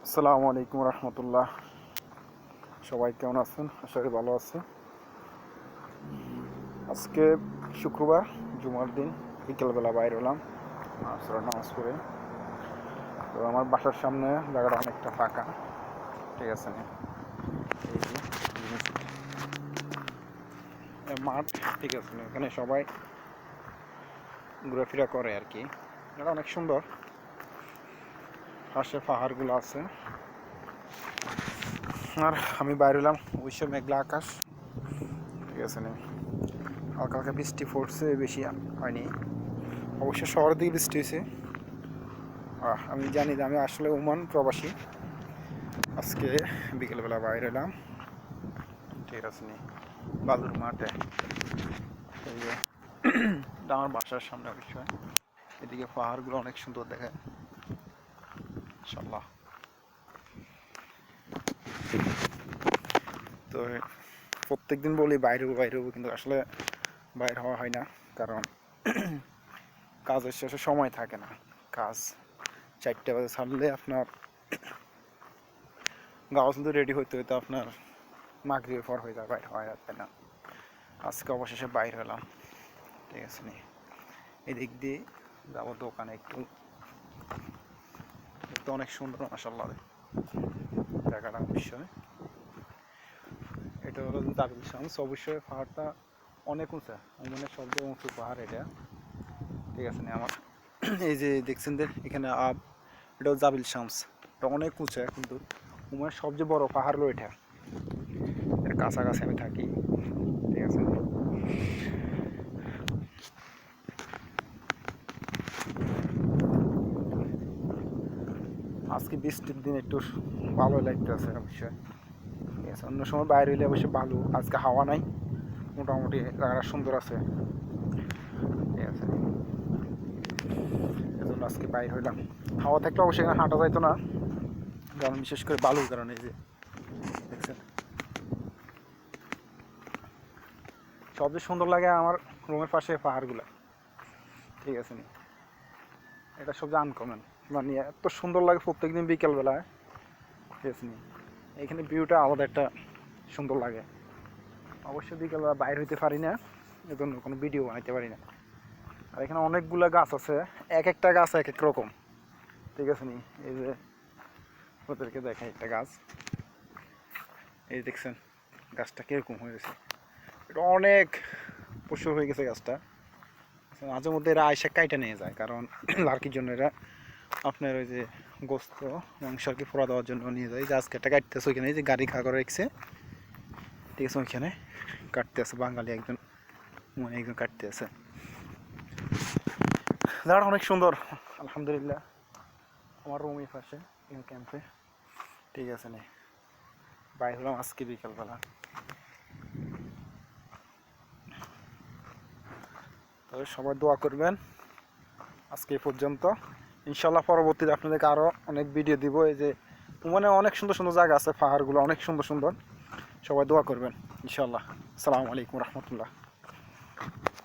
আসসালামু আলাইকুম রহমতুল্লাহ। সবাই কেমন আছেন? আশা করি ভালো আছে। আজকে শুক্রবার, জুমার দিন, বিকেলবেলা বাইর হলাম আসর নামাজ পড়ে। তো আমার বাসার সামনে জায়গাটা অনেকটা ফাঁকা, ঠিক আছে না? এই যে মাঠ, ঠিক আছে না? এখানে সবাই ঘোরাফেরা করে আর কি। এটা অনেক সুন্দর, পাশে পাহাড়গুলো আছে। আর আমি বাইর হলাম, অবশ্যই মেঘলা আকাশ, ঠিক আছে না? হালকা হালকা বৃষ্টি পড়ছে, বেশি হয়নি। অবশ্য শহরের দিকে বৃষ্টি হয়েছে। আমি জানি যে আমি আসলে ওমান প্রবাসী। আজকে বিকেলবেলা বাইরে এলাম, ঠিক আছে নি, বালুর মাঠে। এই যে এটা আমার বাসার সামনে অবশ্যই। এদিকে পাহাড়গুলো অনেক সুন্দর দেখায় ইনশাল্লাহ। তো প্রত্যেক দিন বলি বাইরে হবো বাইরে হবো, কিন্তু আসলে বাইরে হওয়া হয় না, কারণ কাজের শেষে সময় থাকে না। কাজ 4টা বাজে ছাড়লে আপনার গাওয়া কিন্তু রেডি হইতে হইতে আপনার মাগরিবের পর হয়ে যায়, বাইরে হওয়া যাবে না। আজকে অবশেষে বাইর হলাম, ঠিক আছে নি। এদিক দিয়ে যাবো দোকানে একটু। দেখতে অনেক সুন্দর মাশাআল্লাহ জায়গাটা অবশ্যই। এটা হলো জাবিল শামস। অবশ্যই পাহাড়টা অনেক উঁচা, ওমানের সবচেয়ে উঁচু পাহাড় এটা, ঠিক আছে নি। আমার এই যে দেখছেন যে এখানে এটা জাবিল শামস, এটা অনেক উঁচা, কিন্তু ওমানের সবচেয়ে বড় পাহাড় হলো এটা। এর কাছাকাছি আমি থাকি, ঠিক আছে। আজকে বৃষ্টির দিন একটু ভালো লাগতেছে অবশ্যই, ঠিক আছে। অন্য সময় বাইরে হইলে অবশ্যই ভালো, আজকে হাওয়া নাই, মোটামুটি জায়গাটা সুন্দর আছে, ঠিক আছে। এজন্য আজকে বাইর হইলাম। হাওয়া থাকলে অবশ্যই এখানে হাঁটা যাইতো না, কারণ বিশেষ করে বালুর কারণে। এই যে দেখছেন, সবচেয়ে সুন্দর লাগে আমার রুমের পাশে পাহাড়গুলা, ঠিক আছে নি। এটা সবচেয়ে আনকমন, মানে এত সুন্দর লাগে প্রত্যেকদিন বিকেলবেলায়, ঠিক আছে নি। এখানে ভিউটা আলাদা একটা সুন্দর লাগে। অবশ্যই বিকেলবেলা বাইর হইতে পারি না, এজন্য কোনো ভিডিও বানাইতে পারি না। আর এখানে অনেকগুলো গাছ আছে, এক একটা গাছ এক এক রকম, ঠিক আছে নি। এই যে ওদেরকে দেখাই একটা গাছ, এই দেখছেন গাছটা কীরকম হয়ে গেছে। এটা অনেক প্রচুর হয়ে গেছে গাছটা। মাঝে মধ্যে এরা আইসা কাইটা নিয়ে যায়, কারণ লার্কির জন্য এরা আপনার ওই যে গোস্ত মাংস আর কি ফোড়া দেওয়ার জন্য নিয়ে যায়। যে আজকে একটা কাটতেছে ওইখানে, যে গাড়ি খা করে রেখেছে, ঠিক আছে, ওইখানে কাটতে আছে বাঙালি একজন, মানে একজন কাটতে আছে। জায়গাটা অনেক সুন্দর আলহামদুলিল্লাহ। আমার রুমের পাশে ক্যাম্পে, ঠিক আছে নে। বাইরে হলাম আজকে বিকালবেলা। তবে সবাই দোয়া করবেন। আজকে এই পর্যন্ত, ইনশাল্লাহ পরবর্তীতে আপনাদেরকে আরও অনেক ভিডিও দিব। এই যে মানে অনেক সুন্দর সুন্দর জায়গা আছে, পাহাড়গুলো অনেক সুন্দর সুন্দর। সবাই দোয়া করবেন ইনশাল্লাহ। আসসালামু আলাইকুম রহমতুল্লাহ।